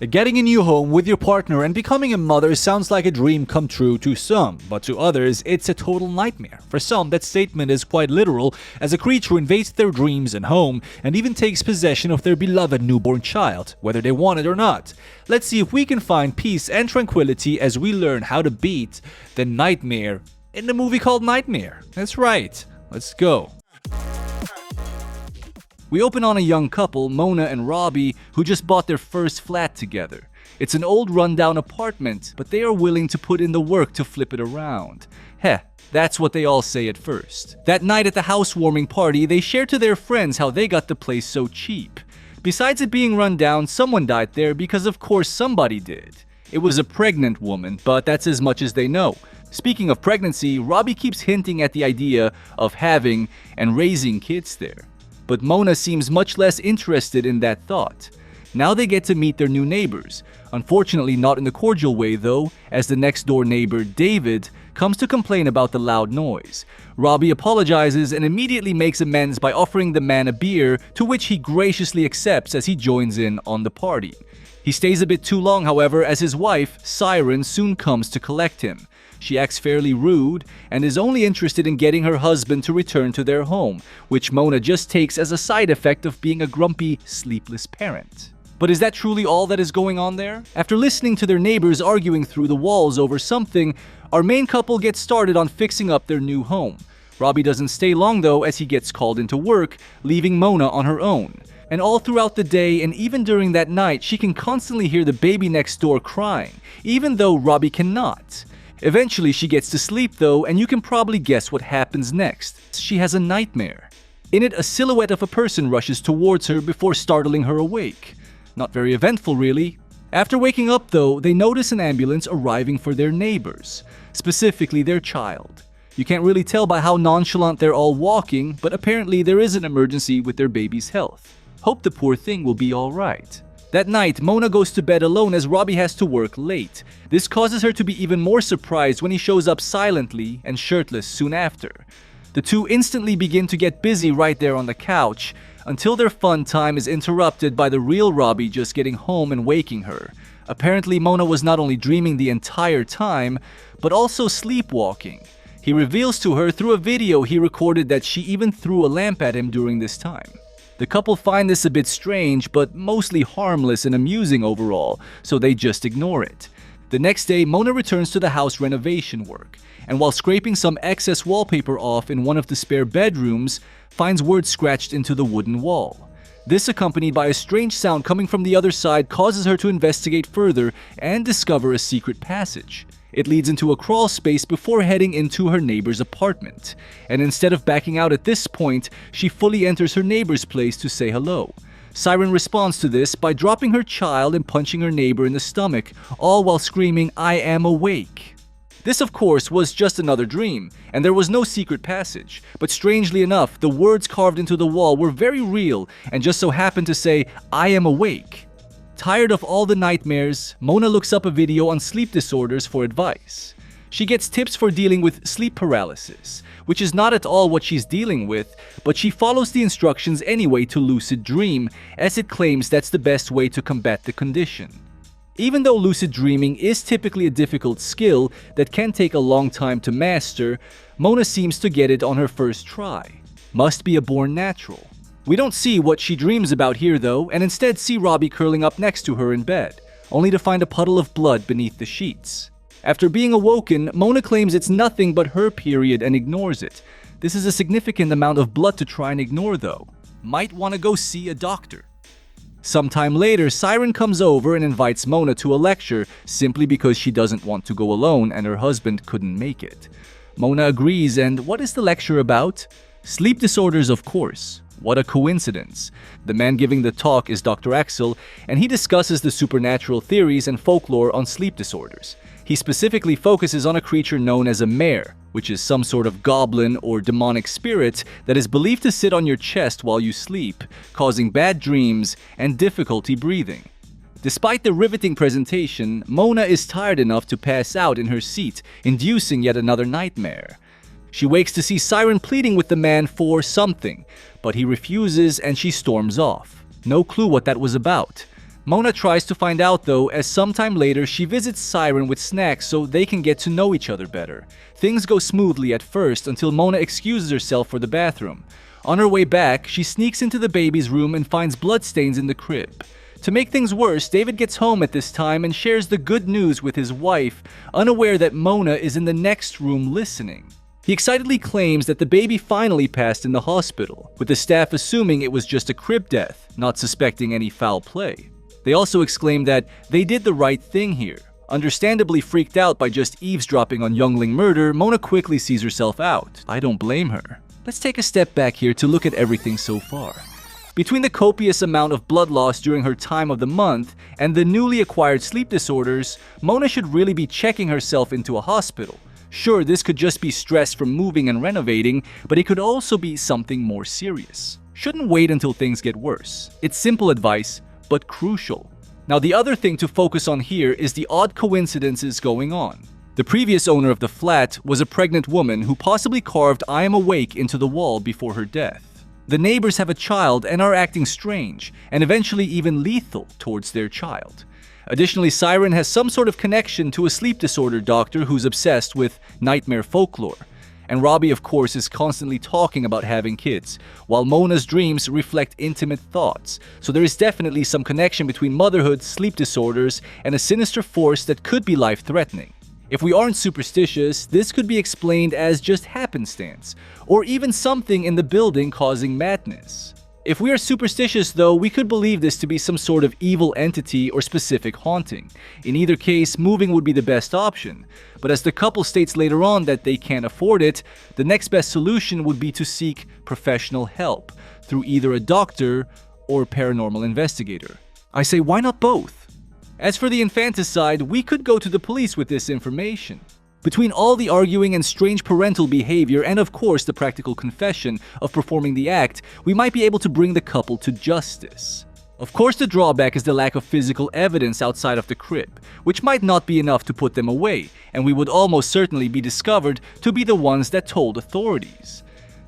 Getting a new home with your partner and becoming a mother sounds like a dream come true to some, but to others, it's a total nightmare. For some, that statement is quite literal, as a creature invades their dreams and home and even takes possession of their beloved newborn child, whether they want it or not. Let's see if we can find peace and tranquility as we learn how to beat the nightmare in the movie called Nightmare. That's right. Let's go. We open on a young couple, Mona and Robbie, who just bought their first flat together. It's an old rundown apartment, but they are willing to put in the work to flip it around. Heh, that's what they all say at first. That night at the housewarming party, they share to their friends how they got the place so cheap. Besides it being run down, someone died there because of course somebody did. It was a pregnant woman, but that's as much as they know. Speaking of pregnancy, Robbie keeps hinting at the idea of having and raising kids there. But Mona seems much less interested in that thought. Now they get to meet their new neighbors. Unfortunately, not in the cordial way though, as the next door neighbor, David, comes to complain about the loud noise. Robbie apologizes and immediately makes amends by offering the man a beer, to which he graciously accepts as he joins in on the party. He stays a bit too long, however, as his wife, Siren, soon comes to collect him. She acts fairly rude and is only interested in getting her husband to return to their home, which Mona just takes as a side effect of being a grumpy, sleepless parent. But is that truly all that is going on there? After listening to their neighbors arguing through the walls over something, our main couple gets started on fixing up their new home. Robbie doesn't stay long though, as he gets called into work, leaving Mona on her own. And all throughout the day and even during that night, she can constantly hear the baby next door crying, even though Robbie cannot. Eventually, she gets to sleep though, and you can probably guess what happens next. She has a nightmare. In it, a silhouette of a person rushes towards her before startling her awake. Not very eventful, really. After waking up though, they notice an ambulance arriving for their neighbors, specifically their child. You can't really tell by how nonchalant they're all walking, but apparently there is an emergency with their baby's health. Hope the poor thing will be alright. That night, Mona goes to bed alone as Robbie has to work late. This causes her to be even more surprised when he shows up silently and shirtless soon after. The two instantly begin to get busy right there on the couch, until their fun time is interrupted by the real Robbie just getting home and waking her. Apparently, Mona was not only dreaming the entire time, but also sleepwalking. He reveals to her through a video he recorded that she even threw a lamp at him during this time. The couple find this a bit strange, but mostly harmless and amusing overall, so they just ignore it. The next day, Mona returns to the house renovation work, and while scraping some excess wallpaper off in one of the spare bedrooms, finds words scratched into the wooden wall. This, accompanied by a strange sound coming from the other side, causes her to investigate further and discover a secret passage. It leads into a crawl space before heading into her neighbor's apartment. And instead of backing out at this point, she fully enters her neighbor's place to say hello. Siren responds to this by dropping her child and punching her neighbor in the stomach, all while screaming, "I am awake." This, of course, was just another dream, and there was no secret passage. But strangely enough, the words carved into the wall were very real and just so happened to say, "I am awake." Tired of all the nightmares, Mona looks up a video on sleep disorders for advice. She gets tips for dealing with sleep paralysis, which is not at all what she's dealing with, but she follows the instructions anyway to lucid dream, as it claims that's the best way to combat the condition. Even though lucid dreaming is typically a difficult skill that can take a long time to master, Mona seems to get it on her first try. Must be a born natural. We don't see what she dreams about here though, and instead see Robbie curling up next to her in bed, only to find a puddle of blood beneath the sheets. After being awoken, Mona claims it's nothing but her period and ignores it. This is a significant amount of blood to try and ignore though. Might want to go see a doctor. Sometime later, Siren comes over and invites Mona to a lecture simply because she doesn't want to go alone and her husband couldn't make it. Mona agrees, and what is the lecture about? Sleep disorders, of course. What a coincidence. The man giving the talk is Dr. Axel, and he discusses the supernatural theories and folklore on sleep disorders. He specifically focuses on a creature known as a mare, which is some sort of goblin or demonic spirit that is believed to sit on your chest while you sleep, causing bad dreams and difficulty breathing. Despite the riveting presentation, Mona is tired enough to pass out in her seat, inducing yet another nightmare. She wakes to see Siren pleading with the man for something, but he refuses and she storms off. No clue what that was about. Mona tries to find out though, as sometime later she visits Siren with snacks so they can get to know each other better. Things go smoothly at first until Mona excuses herself for the bathroom. On her way back, she sneaks into the baby's room and finds bloodstains in the crib. To make things worse, David gets home at this time and shares the good news with his wife, unaware that Mona is in the next room listening. He excitedly claims that the baby finally passed in the hospital, with the staff assuming it was just a crib death, not suspecting any foul play. They also exclaim that they did the right thing here. Understandably freaked out by just eavesdropping on youngling murder, Mona quickly sees herself out. I don't blame her. Let's take a step back here to look at everything so far. Between the copious amount of blood loss during her time of the month and the newly acquired sleep disorders, Mona should really be checking herself into a hospital. Sure, this could just be stress from moving and renovating, but it could also be something more serious. Shouldn't wait until things get worse. It's simple advice, but crucial. Now, the other thing to focus on here is the odd coincidences going on. The previous owner of the flat was a pregnant woman who possibly carved "I am awake" into the wall before her death. The neighbors have a child and are acting strange, and eventually even lethal towards their child. Additionally, Siren has some sort of connection to a sleep disorder doctor who's obsessed with nightmare folklore. And Robbie, of course, is constantly talking about having kids, while Mona's dreams reflect intimate thoughts. So there is definitely some connection between motherhood, sleep disorders, and a sinister force that could be life-threatening. If we aren't superstitious, this could be explained as just happenstance, or even something in the building causing madness. If we are superstitious though, we could believe this to be some sort of evil entity or specific haunting. In either case, moving would be the best option. But as the couple states later on that they can't afford it, the next best solution would be to seek professional help through either a doctor or a paranormal investigator. I say, why not both? As for the infanticide, we could go to the police with this information. Between all the arguing and strange parental behavior and of course the practical confession of performing the act, we might be able to bring the couple to justice. Of course, the drawback is the lack of physical evidence outside of the crib, which might not be enough to put them away, and we would almost certainly be discovered to be the ones that told authorities.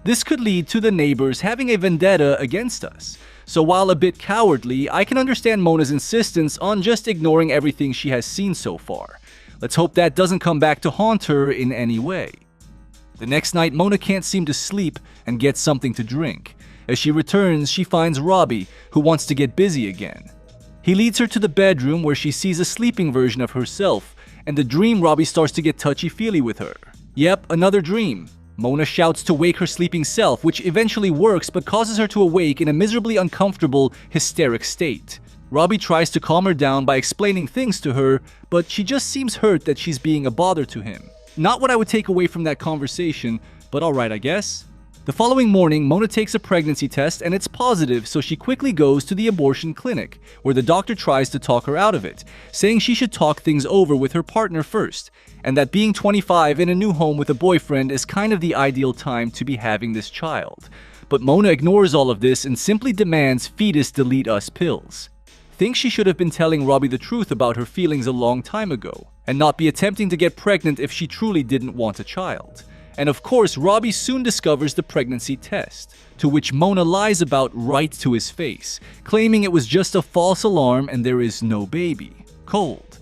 This could lead to the neighbors having a vendetta against us. So while a bit cowardly, I can understand Mona's insistence on just ignoring everything she has seen so far. Let's hope that doesn't come back to haunt her in any way. The next night, Mona can't seem to sleep and gets something to drink. As she returns, she finds Robbie, who wants to get busy again. He leads her to the bedroom where she sees a sleeping version of herself, and the dream Robbie starts to get touchy-feely with her. Yep, another dream. Mona shouts to wake her sleeping self, which eventually works but causes her to awake in a miserably uncomfortable, hysteric state. Robbie tries to calm her down by explaining things to her, but she just seems hurt that she's being a bother to him. Not what I would take away from that conversation, but alright, I guess. The following morning, Mona takes a pregnancy test and it's positive, so she quickly goes to the abortion clinic, where the doctor tries to talk her out of it, saying she should talk things over with her partner first, and that being 25 in a new home with a boyfriend is kind of the ideal time to be having this child. But Mona ignores all of this and simply demands fetus delete us pills. Thinks she should have been telling Robbie the truth about her feelings a long time ago, and not be attempting to get pregnant if she truly didn't want a child. And of course, Robbie soon discovers the pregnancy test, to which Mona lies about right to his face, claiming it was just a false alarm and there is no baby. Cold.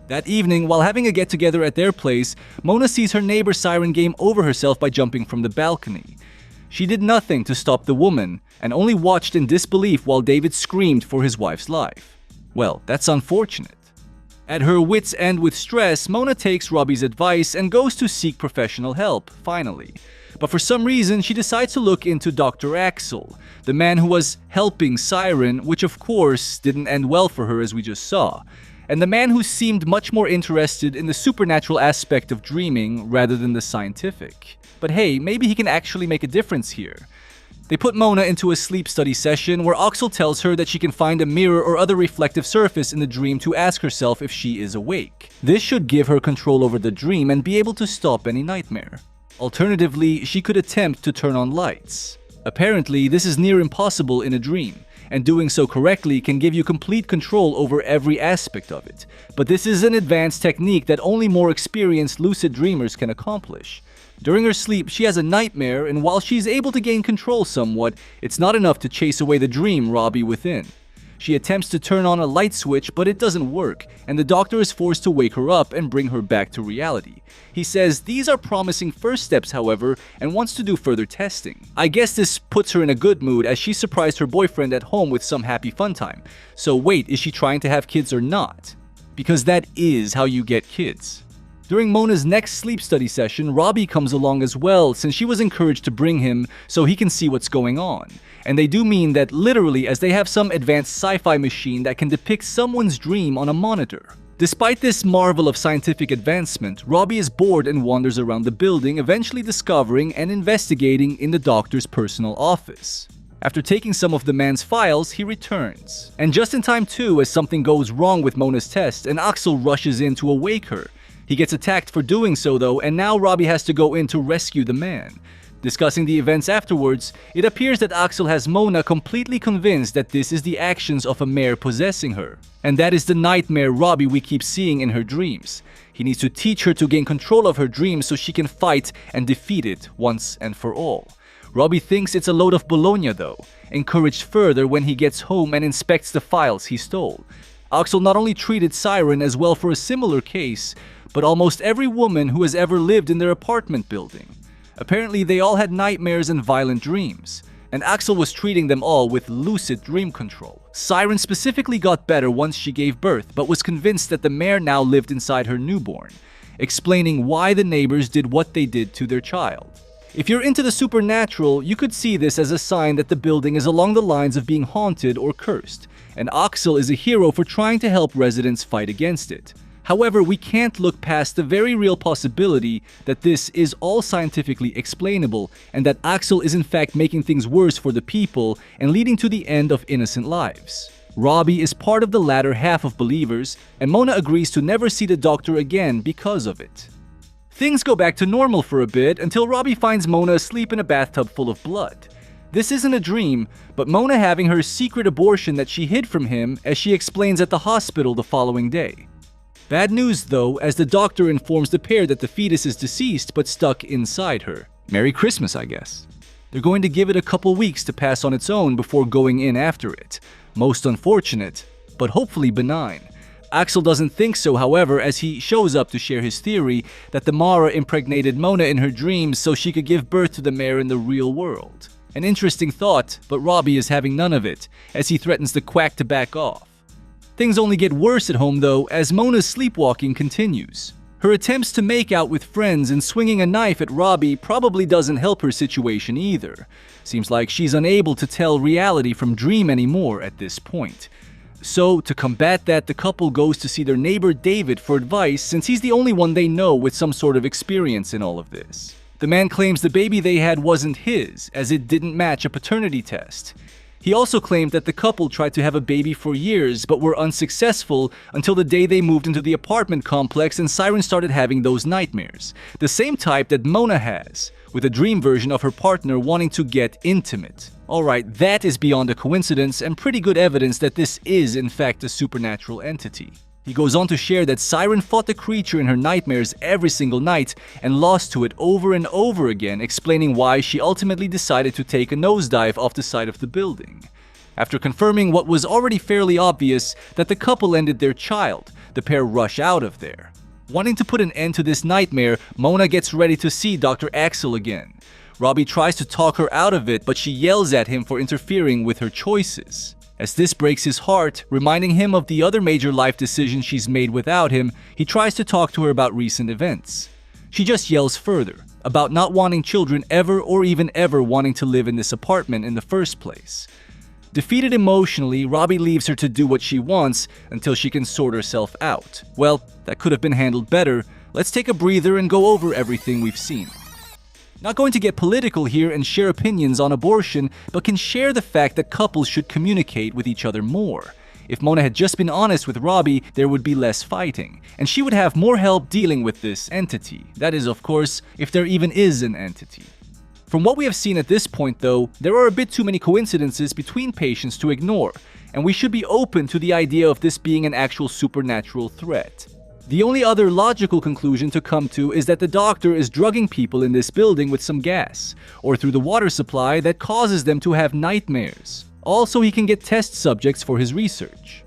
That evening, while having a get-together at their place, Mona sees her neighbor Siren game over herself by jumping from the balcony. She did nothing to stop the woman, and only watched in disbelief while David screamed for his wife's life. Well, that's unfortunate. At her wits' end with stress, Mona takes Robbie's advice and goes to seek professional help, finally. But for some reason, she decides to look into Dr. Axel, the man who was helping Siren, which of course didn't end well for her as we just saw, and the man who seemed much more interested in the supernatural aspect of dreaming rather than the scientific. But hey, maybe he can actually make a difference here. They put Mona into a sleep study session where Axel tells her that she can find a mirror or other reflective surface in the dream to ask herself if she is awake. This should give her control over the dream and be able to stop any nightmare. Alternatively, she could attempt to turn on lights. Apparently, this is near impossible in a dream, and doing so correctly can give you complete control over every aspect of it. But this is an advanced technique that only more experienced lucid dreamers can accomplish. During her sleep, she has a nightmare, and while she's able to gain control somewhat, it's not enough to chase away the dream Robbie within. She attempts to turn on a light switch, but it doesn't work, and the doctor is forced to wake her up and bring her back to reality. He says these are promising first steps, however, and wants to do further testing. I guess this puts her in a good mood as she surprised her boyfriend at home with some happy fun time. So wait, is she trying to have kids or not? Because that is how you get kids. During Mona's next sleep study session, Robbie comes along as well since she was encouraged to bring him so he can see what's going on. And they do mean that literally, as they have some advanced sci-fi machine that can depict someone's dream on a monitor. Despite this marvel of scientific advancement, Robbie is bored and wanders around the building, eventually discovering and investigating in the doctor's personal office. After taking some of the man's files, he returns. And just in time too, as something goes wrong with Mona's test and Axel rushes in to awake her. He gets attacked for doing so though, and now Robbie has to go in to rescue the man. Discussing the events afterwards, it appears that Axel has Mona completely convinced that this is the actions of a mare possessing her. And that is the nightmare Robbie we keep seeing in her dreams. He needs to teach her to gain control of her dreams so she can fight and defeat it once and for all. Robbie thinks it's a load of bologna though, encouraged further when he gets home and inspects the files he stole. Axel not only treated Siren as well for a similar case, but almost every woman who has ever lived in their apartment building. Apparently, they all had nightmares and violent dreams, and Axel was treating them all with lucid dream control. Siren specifically got better once she gave birth, but was convinced that the mare now lived inside her newborn, explaining why the neighbors did what they did to their child. If you're into the supernatural, you could see this as a sign that the building is along the lines of being haunted or cursed, and Axel is a hero for trying to help residents fight against it. However, we can't look past the very real possibility that this is all scientifically explainable and that Axel is in fact making things worse for the people and leading to the end of innocent lives. Robbie is part of the latter half of believers, and Mona agrees to never see the doctor again because of it. Things go back to normal for a bit until Robbie finds Mona asleep in a bathtub full of blood. This isn't a dream, but Mona having her secret abortion that she hid from him, as she explains at the hospital the following day. Bad news though, as the doctor informs the pair that the fetus is deceased but stuck inside her. Merry Christmas, I guess. They're going to give it a couple weeks to pass on its own before going in after it. Most unfortunate, but hopefully benign. Axel doesn't think so, however, as he shows up to share his theory that the Mara impregnated Mona in her dreams so she could give birth to the mare in the real world. An interesting thought, but Robbie is having none of it, as he threatens the quack to back off. Things only get worse at home though, as Mona's sleepwalking continues. Her attempts to make out with friends and swinging a knife at Robbie probably doesn't help her situation either. Seems like she's unable to tell reality from dream anymore at this point. So, to combat that, the couple goes to see their neighbor David for advice since he's the only one they know with some sort of experience in all of this. The man claims the baby they had wasn't his, as it didn't match a paternity test. He also claimed that the couple tried to have a baby for years but were unsuccessful until the day they moved into the apartment complex and Siren started having those nightmares. The same type that Mona has, with a dream version of her partner wanting to get intimate. Alright, that is beyond a coincidence and pretty good evidence that this is in fact a supernatural entity. He goes on to share that Siren fought the creature in her nightmares every single night and lost to it over and over again, explaining why she ultimately decided to take a nosedive off the side of the building. After confirming what was already fairly obvious, that the couple ended their child, the pair rush out of there. Wanting to put an end to this nightmare, Mona gets ready to see Dr. Axel again. Robbie tries to talk her out of it, but she yells at him for interfering with her choices. As this breaks his heart, reminding him of the other major life decisions she's made without him, he tries to talk to her about recent events. She just yells further, about not wanting children ever or even ever wanting to live in this apartment in the first place. Defeated emotionally, Robbie leaves her to do what she wants until she can sort herself out. Well, that could have been handled better. Let's take a breather and go over everything we've seen. Not going to get political here and share opinions on abortion, but can share the fact that couples should communicate with each other more. If Mona had just been honest with Robbie, there would be less fighting, and she would have more help dealing with this entity. That is, of course, if there even is an entity. From what we have seen at this point though, there are a bit too many coincidences between patients to ignore, and we should be open to the idea of this being an actual supernatural threat. The only other logical conclusion to come to is that the doctor is drugging people in this building with some gas, or through the water supply that causes them to have nightmares. Also, he can get test subjects for his research.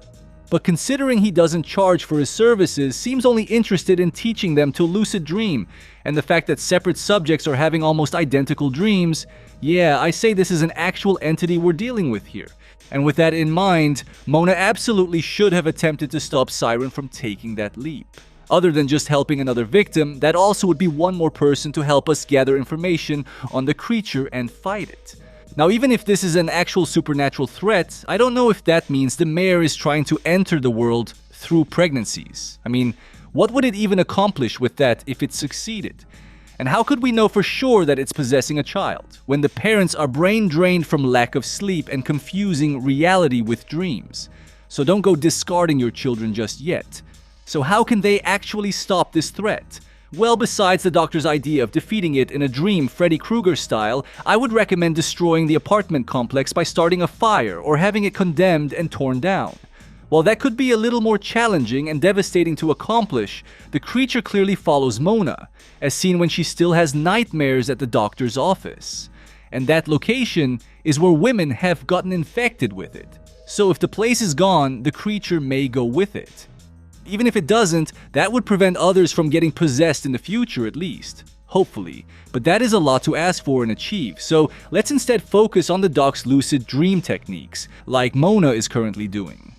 But considering he doesn't charge for his services, seems only interested in teaching them to lucid dream, and the fact that separate subjects are having almost identical dreams, yeah, I say this is an actual entity we're dealing with here. And with that in mind, Mona absolutely should have attempted to stop Siren from taking that leap. Other than just helping another victim, that also would be one more person to help us gather information on the creature and fight it. Now, even if this is an actual supernatural threat, I don't know if that means the mare is trying to enter the world through pregnancies. I mean, what would it even accomplish with that if it succeeded? And how could we know for sure that it's possessing a child, when the parents are brain drained from lack of sleep and confusing reality with dreams? So don't go discarding your children just yet. So how can they actually stop this threat? Well, besides the doctor's idea of defeating it in a dream Freddy Krueger style, I would recommend destroying the apartment complex by starting a fire or having it condemned and torn down. While that could be a little more challenging and devastating to accomplish, the creature clearly follows Mona, as seen when she still has nightmares at the doctor's office. And that location is where women have gotten infected with it. So if the place is gone, the creature may go with it. Even if it doesn't, that would prevent others from getting possessed in the future at least. Hopefully. But that is a lot to ask for and achieve, so let's instead focus on the doc's lucid dream techniques, like Mona is currently doing.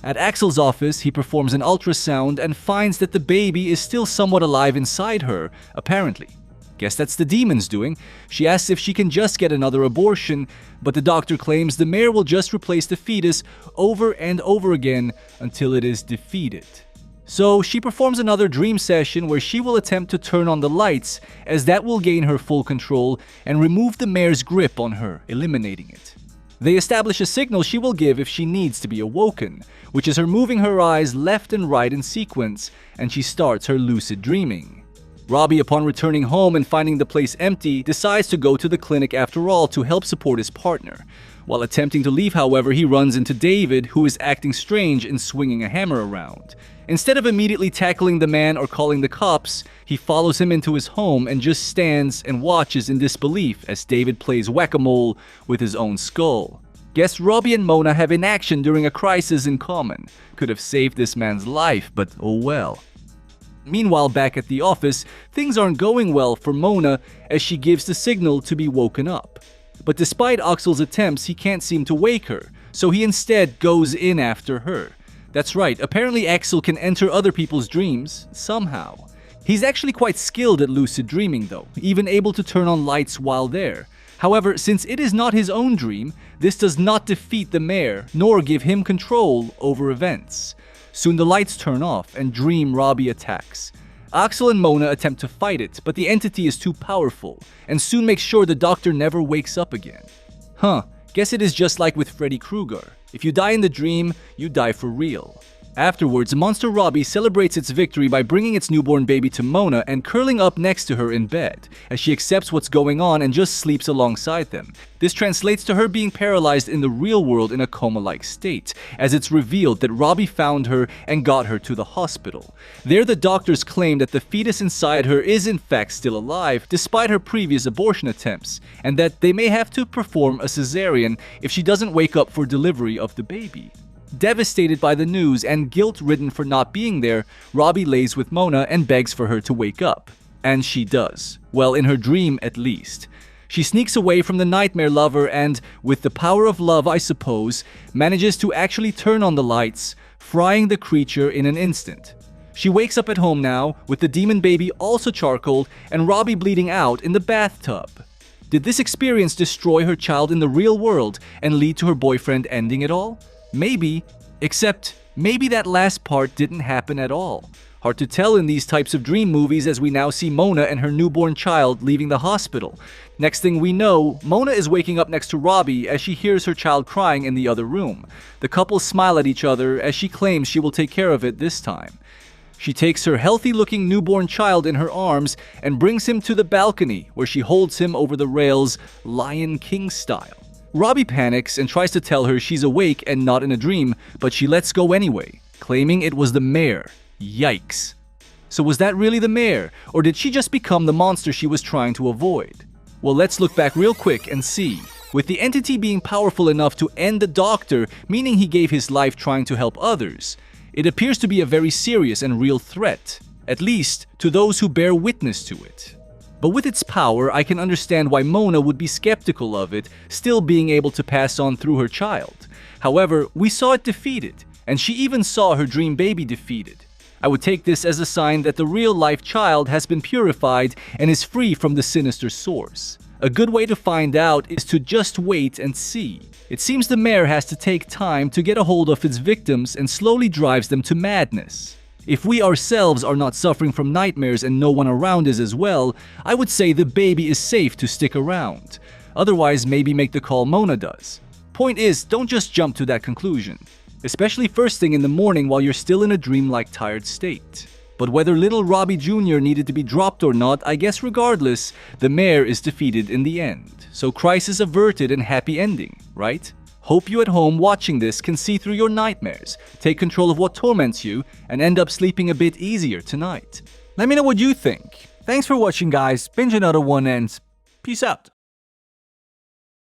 At Axel's office, he performs an ultrasound and finds that the baby is still somewhat alive inside her, apparently. Guess that's the demons doing. She asks if she can just get another abortion, but the doctor claims the mare will just replace the fetus over and over again until it is defeated. So she performs another dream session where she will attempt to turn on the lights, as that will gain her full control and remove the mare's grip on her, eliminating it. They establish a signal she will give if she needs to be awoken, which is her moving her eyes left and right in sequence, and she starts her lucid dreaming. Robbie, upon returning home and finding the place empty, decides to go to the clinic after all to help support his partner. While attempting to leave, however, he runs into David, who is acting strange and swinging a hammer around. Instead of immediately tackling the man or calling the cops, he follows him into his home and just stands and watches in disbelief as David plays whack-a-mole with his own skull. Guess Robbie and Mona have inaction during a crisis in common. Could have saved this man's life, but oh well. Meanwhile, back at the office, things aren't going well for Mona as she gives the signal to be woken up. But despite Axel's attempts, he can't seem to wake her, so he instead goes in after her. That's right, apparently Axel can enter other people's dreams, somehow. He's actually quite skilled at lucid dreaming though, even able to turn on lights while there. However, since it is not his own dream, this does not defeat the mare, nor give him control over events. Soon the lights turn off and Dream Robbie attacks. Axel and Mona attempt to fight it, but the entity is too powerful, and soon makes sure the doctor never wakes up again. Guess it is just like with Freddy Krueger. If you die in the dream, you die for real. Afterwards, Monster Robbie celebrates its victory by bringing its newborn baby to Mona and curling up next to her in bed, as she accepts what's going on and just sleeps alongside them. This translates to her being paralyzed in the real world in a coma-like state, as it's revealed that Robbie found her and got her to the hospital. There, the doctors claim that the fetus inside her is in fact still alive, despite her previous abortion attempts, and that they may have to perform a cesarean if she doesn't wake up for delivery of the baby. Devastated by the news and guilt-ridden for not being there, Robbie lays with Mona and begs for her to wake up. And she does. Well, in her dream at least. She sneaks away from the nightmare lover and, with the power of love I suppose, manages to actually turn on the lights, frying the creature in an instant. She wakes up at home now, with the demon baby also charcoaled and Robbie bleeding out in the bathtub. Did this experience destroy her child in the real world and lead to her boyfriend ending it all? Maybe, except maybe that last part didn't happen at all. Hard to tell in these types of dream movies as we now see Mona and her newborn child leaving the hospital. Next thing we know, Mona is waking up next to Robbie as she hears her child crying in the other room. The couple smile at each other as she claims she will take care of it this time. She takes her healthy-looking newborn child in her arms and brings him to the balcony where she holds him over the rails, Lion King style. Robbie panics and tries to tell her she's awake and not in a dream, but she lets go anyway, claiming it was the mare. Yikes. So was that really the mare, or did she just become the monster she was trying to avoid? Well, let's look back real quick and see. With the entity being powerful enough to end the doctor, meaning he gave his life trying to help others, it appears to be a very serious and real threat, at least to those who bear witness to it. But with its power, I can understand why Mona would be skeptical of it still being able to pass on through her child. However, we saw it defeated, and she even saw her dream baby defeated. I would take this as a sign that the real-life child has been purified and is free from the sinister source. A good way to find out is to just wait and see. It seems the mare has to take time to get a hold of its victims and slowly drives them to madness. If we ourselves are not suffering from nightmares and no one around is as well, I would say the baby is safe to stick around. Otherwise, maybe make the call Mona does. Point is, don't just jump to that conclusion, especially first thing in the morning while you're still in a dreamlike tired state. But whether little Robbie Jr. needed to be dropped or not, I guess regardless, the mare is defeated in the end. So crisis averted and happy ending, right? Hope you at home watching this can see through your nightmares, take control of what torments you, and end up sleeping a bit easier tonight. Let me know what you think. Thanks for watching, guys. Binge another one and peace out.